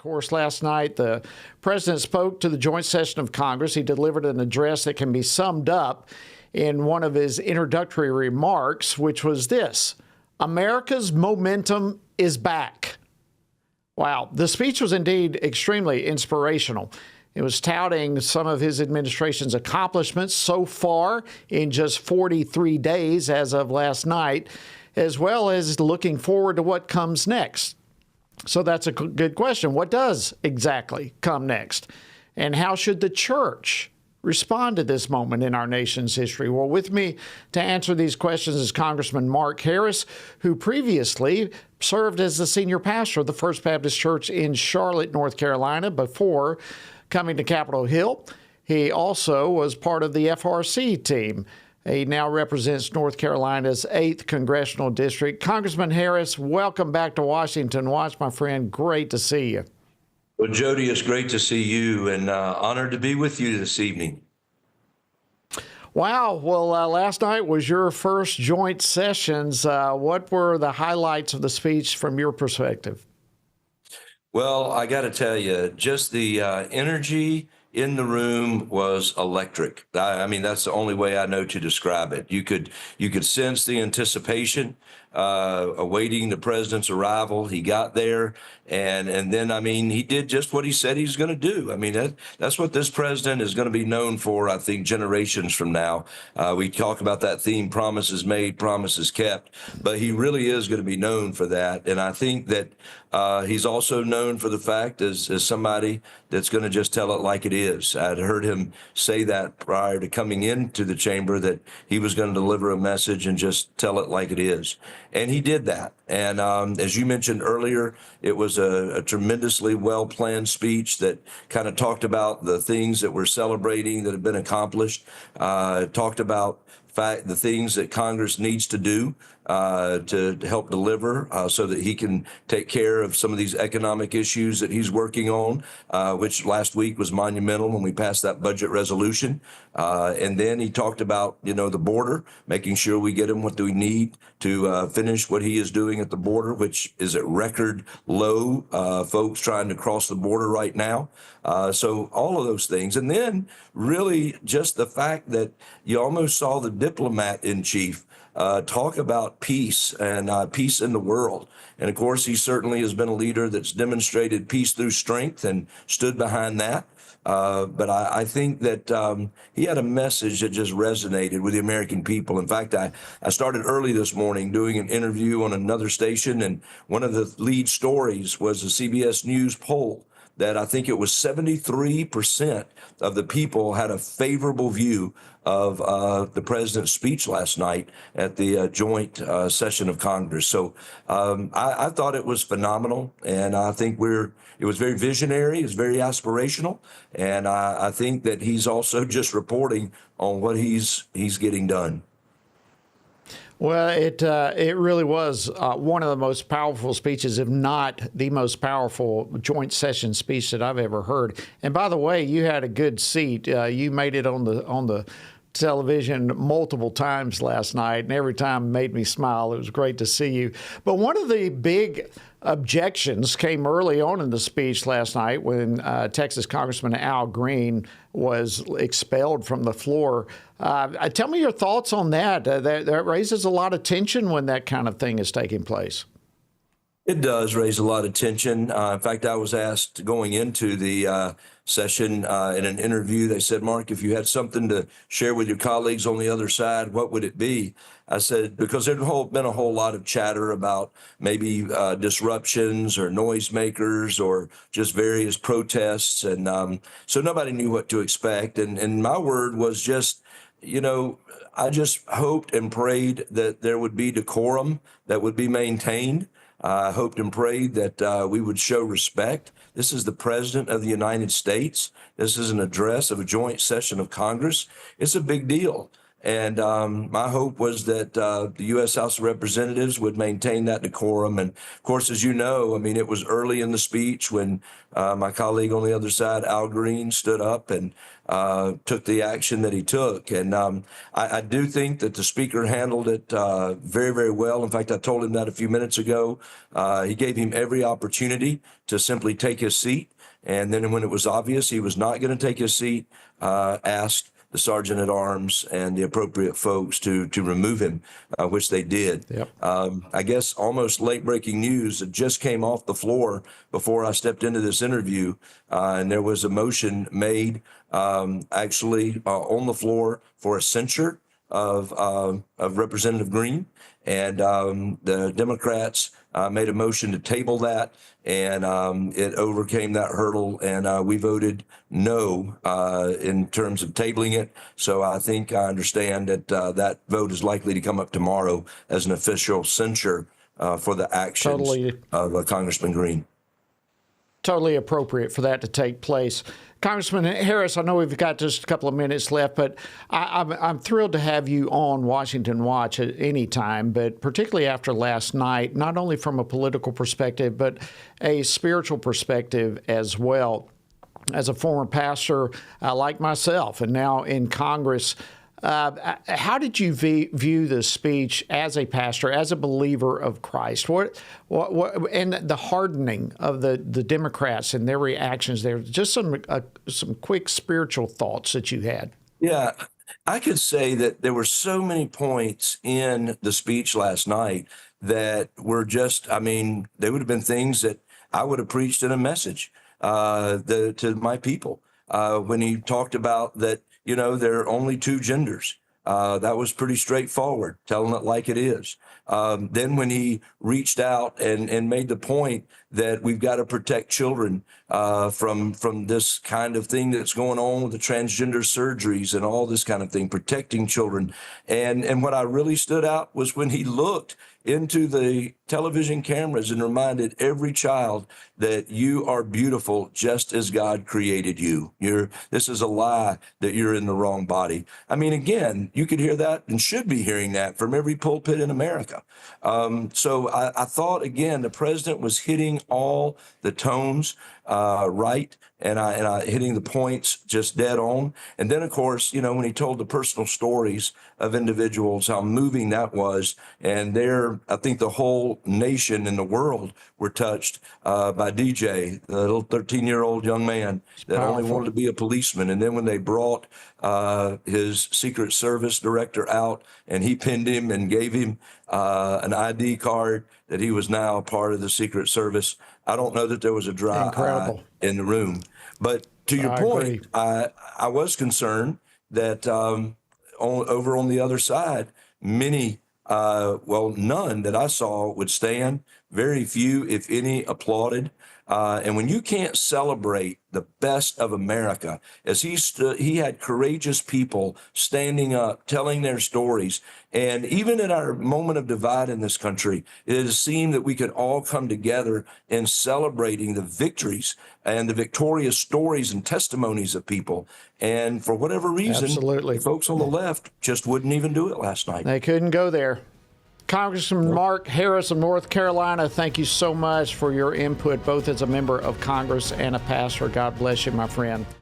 course, last night, the president spoke to the joint session of Congress. He delivered an address that can be summed up in one of his introductory remarks, which was this: America's momentum is back. Wow. The speech was indeed extremely inspirational. It was touting some of his administration's accomplishments so far in just 43 days as of last night, as well as looking forward to what comes next. So that's a good question. What does exactly come next? And how should the church respond to this moment in our nation's history? Well, with me to answer these questions is Congressman Mark Harris, who previously served as the senior pastor of the First Baptist Church in Charlotte, North Carolina, before coming to Capitol Hill. He also was part of the FRC team. He now represents North Carolina's 8th congressional district. Congressman Harris, welcome back to Washington Watch, my friend. Great to see you. Well, Jody, it's great to see you, and honored to be with you this evening. Wow. Well, last night was your first joint sessions. What were the highlights of the speech from your perspective? Well, I got to tell you, just the energy in the room was electric. I mean, that's the only way I know to describe it. You could sense the anticipation, awaiting the president's arrival. He got there, and then, I mean, he did just what he said he was going to do. I mean, that's what this president is going to be known for, I think, generations from now. We talk about that theme, promises made, promises kept, but he really is going to be known for that. And I think that he's also known for the fact as somebody that's going to just tell it like it is. I'd heard him say that prior to coming into the chamber, that he was going to deliver a message and just tell it like it is. And he did that. And as you mentioned earlier, it was a tremendously well-planned speech that kind of talked about the things that we're celebrating that have been accomplished, talked about the things that Congress needs to do to help deliver so that he can take care of some of these economic issues that he's working on, which last week was monumental when we passed that budget resolution. And then he talked about, the border, making sure we get him what we need to finish what he is doing at the border, which is at record low, folks trying to cross the border right now. So all of those things. And then really just the fact that you almost saw the diplomat in chief talk about peace and peace in the world. And of course, he certainly has been a leader that's demonstrated peace through strength and stood behind that. But I think that he had a message that just resonated with the American people. In fact, I started early this morning doing an interview on another station, and one of the lead stories was a CBS News poll that I think it was 73% of the people had a favorable view of the president's speech last night at the joint session of Congress. So I thought it was phenomenal, and I think it was very visionary, it was very aspirational, and I think that he's also just reporting on what he's getting done. Well, it really was one of the most powerful speeches, if not the most powerful joint session speech that I've ever heard. And by the way, you had a good seat. You made it on the television multiple times last night, and every time made me smile. It was great to see you. But one of the big objections came early on in the speech last night when Texas Congressman Al Green was expelled from the floor. Tell me your thoughts on that. That raises a lot of tension when that kind of thing is taking place. It does raise a lot of tension. In fact, I was asked going into the session in an interview, they said, Mark, if you had something to share with your colleagues on the other side, what would it be? I said, because there'd been a whole lot of chatter about maybe disruptions or noisemakers or just various protests. And so nobody knew what to expect. And my word was just, I just hoped and prayed that there would be decorum that would be maintained. I hoped and prayed that we would show respect. This is the President of the United States. This is an address of a joint session of Congress. It's a big deal. And my hope was that the U.S. House of Representatives would maintain that decorum. And of course, as you know, I mean, it was early in the speech when my colleague on the other side, Al Green, stood up and took the action that he took. And I do think that the speaker handled it very, very well. In fact, I told him that a few minutes ago. He gave him every opportunity to simply take his seat. And then when it was obvious he was not going to take his seat, asked the sergeant at arms and the appropriate folks to remove him, which they did. Yep. I guess almost late breaking news. It just came off the floor before I stepped into this interview, and there was a motion made actually on the floor for a censure of Representative Green, and the Democrats made a motion to table that, and it overcame that hurdle, and we voted no in terms of tabling it. So I think I understand that that vote is likely to come up tomorrow as an official censure for the actions of Congressman Green. Totally appropriate for that to take place. Congressman Harris, I know we've got just a couple of minutes left, but I'm thrilled to have you on Washington Watch at any time, but particularly after last night, not only from a political perspective, but a spiritual perspective as well. As a former pastor like myself and now in Congress, how did you view the speech as a pastor, as a believer of Christ? What and the hardening of the Democrats and their reactions there? Just some quick spiritual thoughts that you had. Yeah, I could say that there were so many points in the speech last night that were just, I mean, they would have been things that I would have preached in a message to my people. When he talked about that, you know, there are only two genders. That was pretty straightforward, telling it like it is. Then when he reached out and made the point that we've got to protect children from this kind of thing that's going on with the transgender surgeries and all this kind of thing, protecting children. And what I really stood out was when he looked into the television cameras and reminded every child that you are beautiful just as God created you. This is a lie that you're in the wrong body. I mean, again, you could hear that and should be hearing that from every pulpit in America. So I thought, again, the president was hitting all the tones right, and I hitting the points just dead on. And then, of course, you know, when he told the personal stories of individuals, how moving that was, and I think the whole nation and the world were touched by DJ, the little 13-year-old young man that only wanted to be a policeman. And then when they brought his Secret Service director out and he pinned him and gave him an ID card that he was now a part of the Secret Service, I don't know that there was a dry eye in the room. But to your point, I was concerned that over on the other side, many, none that I saw would stand. Very few, if any, applauded. And when you can't celebrate the best of America, as he had courageous people standing up, telling their stories. And even in our moment of divide in this country, it has seemed that we could all come together in celebrating the victories and the victorious stories and testimonies of people. And for whatever reason, the folks on the left just wouldn't even do it last night. They couldn't go there. Congressman Mark Harris of North Carolina, thank you so much for your input, both as a member of Congress and a pastor. God bless you, my friend.